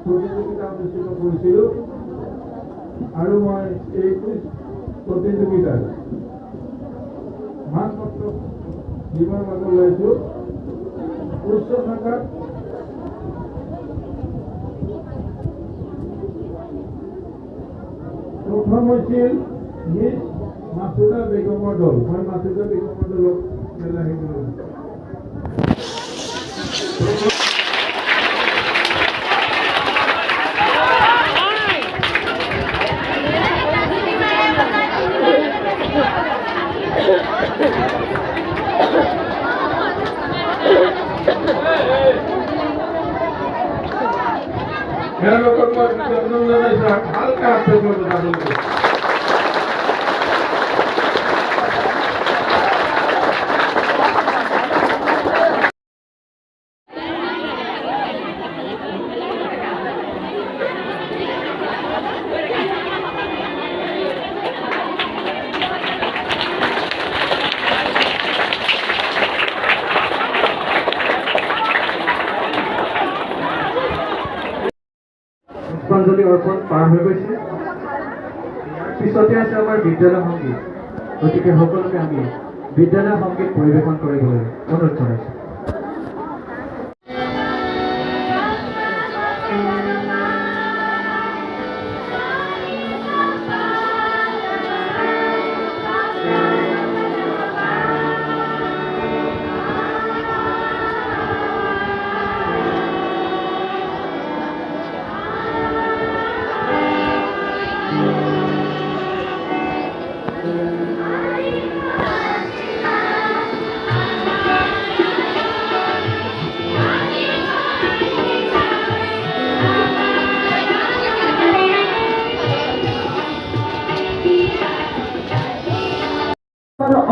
প্ৰতিযোগিতা অনুষ্ঠিত কৰিছিলোঁ আৰু মই এই প্ৰতিযোগিতাত মানপত্ৰ দিবৰ বাবে লৈছোঁ। উচ্চ শাখাত প্ৰথম হৈছিল মিছ মাছুদা বেগমৰ দল। মই মাছুদা বেগমৰ দলক মেলা শিকিলোঁ। হালকা পুষ্পাঞ্জলি অৰ্পণ পাৰ হৈ গৈছে। পিছতে আছে আমাৰ বিদ্যালয় সংগীত। গতিকে সকলোকে আমি বিদ্যালয় সংগীত পৰিৱেশন কৰিবলৈ অনুৰোধ জনাইছোঁ।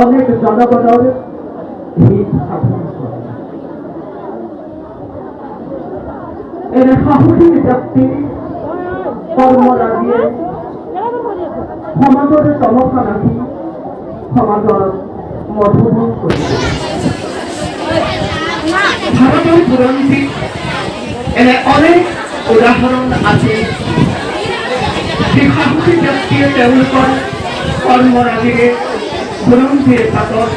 অনেক জনগণৰ হিত সাধন কৰে। এনে সাহসী ব্যক্তি কৰ্মৰাজিয়ে সমাজৰ তলকা ৰাখি সমাজৰ মধুময় কৰিছে। ভাৰতৰ বুৰঞ্জীত এনে অনেক উদাহৰণ আছে। সেই সাহসী ব্যক্তিয়ে তেওঁলোকৰ কৰ্মৰাজিৰে বুৰঞ্জীৰ পাতত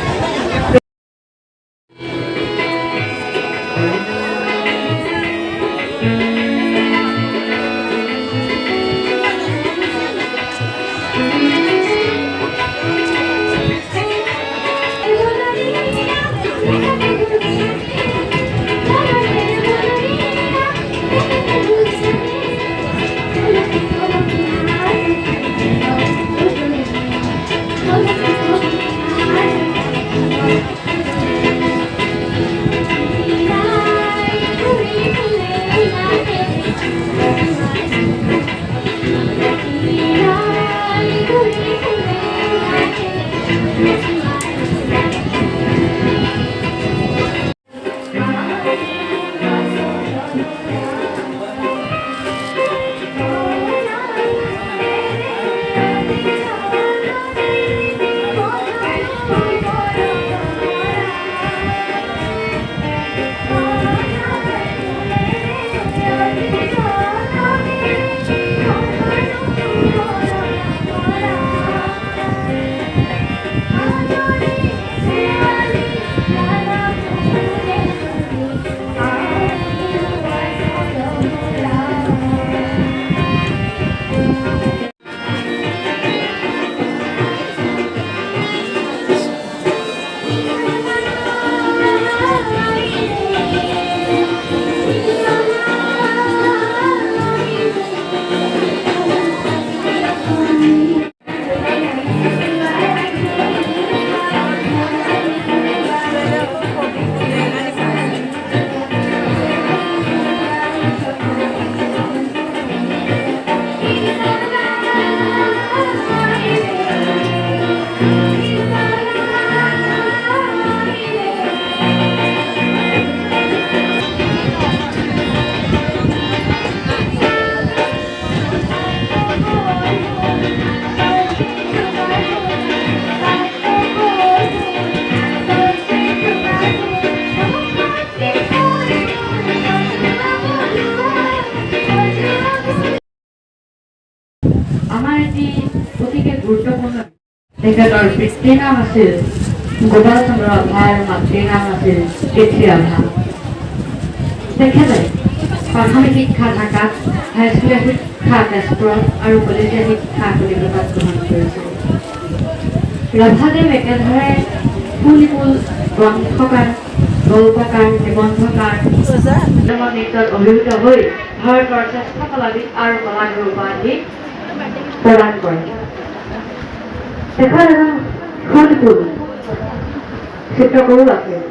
তেখেতৰ পিতৃৰ নাম আছিল গোপাল চন্দ্ৰ ৰাভা আৰু মাতৃৰ নাম আছিল তিথি ৰাভা। তেখেতে প্ৰাথমিক শিক্ষা ঢাকাত, হাইস্কুলীয়া শিক্ষা তেজপুৰত আৰু কলেজীয়া শিক্ষা কলিকতাত গ্ৰহণ কৰিছিল। ৰাভাদেৱ একেদৰে ফুল গ্ৰন্থকাৰ, গল্পকাৰ, নিবন্ধকাৰ, নৃত্যত অভিভূত হৈ ভাৰতৰ শ্ৰেষ্ঠ কলাবিদ আৰু কলাগুৰু উপাধি প্ৰদান কৰে। তেখেত এজন ফুল চিত্ৰকৰো আছিল।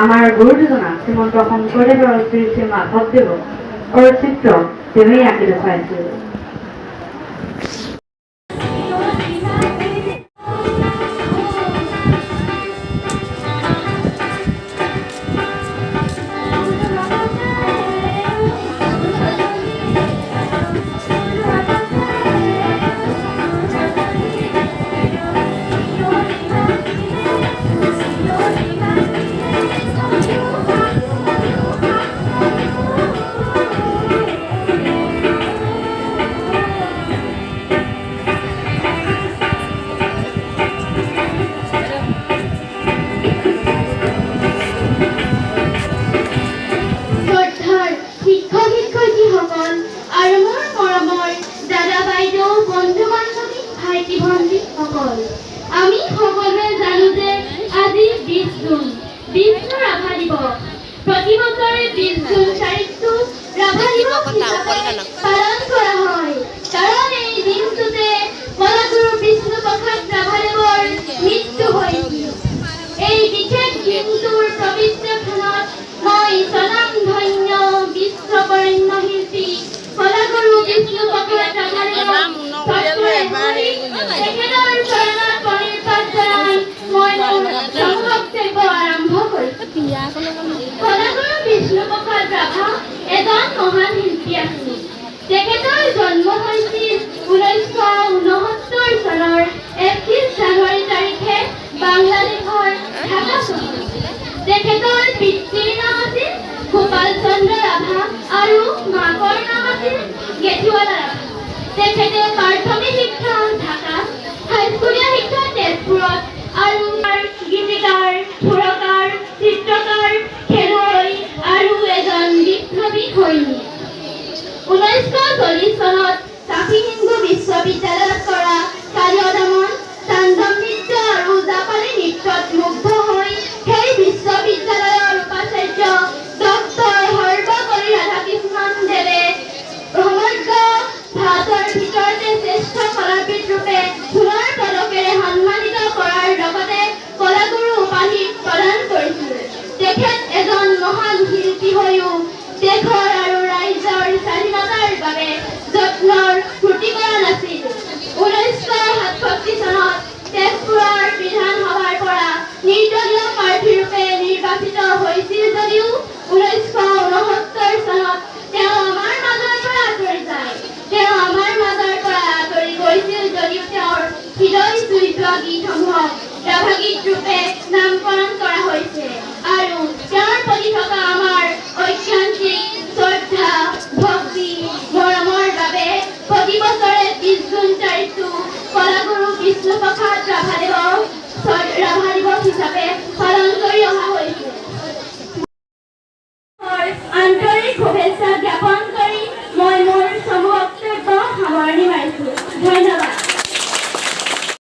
আমাৰ গুৰু দুজনা শ্ৰীমন্ত শংকৰদেৱ আৰু শ্ৰী শ্ৰী মাধৱদেৱৰ চিত্ৰ তেওঁৱেই আঁকি দেখুৱাইছিল। আমি সকলোৱে জানো যে আজি 20 জুন বিশ্ব ৰাভা দিৱস। প্ৰতি বছৰে 20 জুন তাৰিখটো ৰাভা দিৱস হিচাপে পালন কৰা হয়, কাৰণ এই দিনটোতে কলাগুৰু বিষ্ণুপ্ৰসাদ ৰাভাদেৱৰ মৃত্যু হৈছিল। এই বিশেষ দিনটোৰ পবিত্ৰ ক্ষণত মই স্বনামধন্য বিশ্ববৰেণ্য শিল্পী কলাগুৰু বিষ্ণুপ্ৰসাদ ৰাভাদেৱক তেখেতৰ চৰণত প্ৰণিপাত জনাই মই মোৰ বক্তব্য আৰম্ভ কৰিছো। কলাগুৰু বিষ্ণুপ্ৰসাদ ৰাভা এজন মহান শিল্পী আছিল। তেখেতৰ জন্ম হৈছিল 1969 চনৰ 31 জানুৱাৰী তাৰিখে বাংলাদেশৰ ঢাকা চহৰত। তেখেতৰ পিতৃৰ নাম আছিল গোপাল চন্দ্ৰ ৰাভা আৰু মাকৰ নাম আছিল গেঠিৱালা ৰাভা। তেখেতে প্ৰাথমিক শিক্ষা ঢাকাত, হাইস্কুলীয়া শিক্ষা তেজপুৰত আৰু গীতিকাৰ, সুৰকাৰ, চিত্ৰকাৰ, খেলুৱৈ আৰু এজন বিপ্লৱী সৈনিক। 1940 চনত কাশী হিন্দু বিশ্ববিদ্যালয়ত কৰা কালীয় দমন, তাণ্ডৱ নৃত্য আৰু জাপানী নৃত্যত মুগ্ধ হৈ সেই বিশ্ববিদ্যালয়ৰ উপাচাৰ্য ডক্টৰ সৰ্বপল্লী ৰাধাকৃষ্ণন দেৱে সমগ্ৰ ভাৰতৰ ভিতৰতে শ্ৰেষ্ঠ কলাবিদ ৰূপে সোণৰ পদকেৰে সন্মানিত কৰাৰ লগতে কলাগুৰু উপাধি প্ৰদান কৰিছিল। তেখেত এজন মহান শিল্পী হৈও দেশৰ আৰু ৰাজ্যৰ স্বাধীনতাৰ বাবে যত্নৰ ত্ৰুটি কৰা নাছিল। 1967 চনত তেজপুৰৰ বিধানসভাৰ পৰা নিৰ্দলীয় প্ৰাৰ্থীৰূপে নিৰ্বাচিত হৈছিল যদিও 1969 চনত তেওঁ আমাৰ মাজৰ পৰা আঁতৰি যায়। তেওঁ আমাৰ মাজৰ পৰা আঁতৰি গৈছিল যদিও তেওঁৰ হৃদয় চুই যোৱা গীতসমূহক ৰাভা গীত ৰূপে নামকৰণ কৰা হৈছে আৰু তেওঁৰ প্ৰতি থকা আমাৰ ঐকান্তিক শ্ৰদ্ধা, ভক্তি, মৰমৰ বাবে প্ৰতি বছৰে 20 জুন তাৰিখটো কলাগুৰু বিষ্ণুপ্ৰসাদ ৰাভাদেৱ